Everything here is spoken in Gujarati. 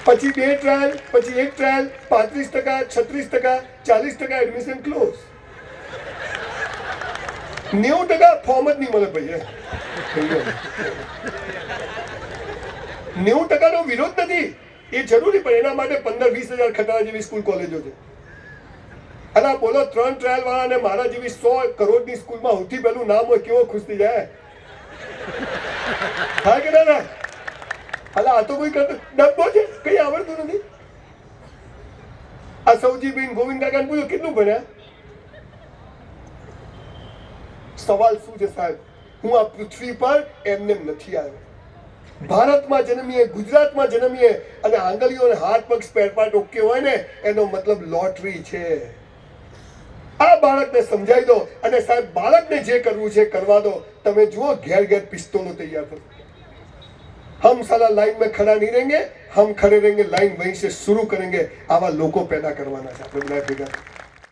પછી 2 ટ્રાયલ, પછી 1 ટ્રાયલ, 35%, 36%, 40% એડમિશન ક્લોઝ. 90% ફોર્મ જ નહીં મળે ભાઈ. 90%નો વિરોધ નથી, એ જરૂરી, પણ એના માટે 15-20 હજાર ખટારા જેવી સ્કૂલ કોલેજો છે. અને બોલો 3 ટ્રાયલ વાળાને મારા જેવી 100 કરોડની સ્કૂલમાં સૌથી પહેલું નામ હોય, કેવો ખુશ થઈ જાય. હા કે ના? અલા આ તો કોઈ ડબ્બો છે, કઈ આવડતું નથી. આ સૌજીબેન ગોવિંદ કાકાને પૂછો કેટલું ભણ્યા. સવાલ શું છે સાહેબ, હું આ પૃથ્વી પર એમને નથી આવ્યો. ભારતમાં જન્મીએ, ગુજરાતમાં જન્મીએ અને આંગળીઓ અને હાથ પગ સ્પેર પાર્ટ ઓકે હોય ને, એનો મતલબ લોટરી છે. આ બાળકને સમજાવી દો અને સાહેબ બાળકને જે કરવું છે કરવા દો. તમે જુઓ ઘેર ઘેર પિસ્તોલો તૈયાર થશે. हम साला लाइन में खड़ा नहीं रहेंगे, हम खड़े रहेंगे, लाइन वहीं से शुरू करेंगे. आवा लोको पैदा करवाना है.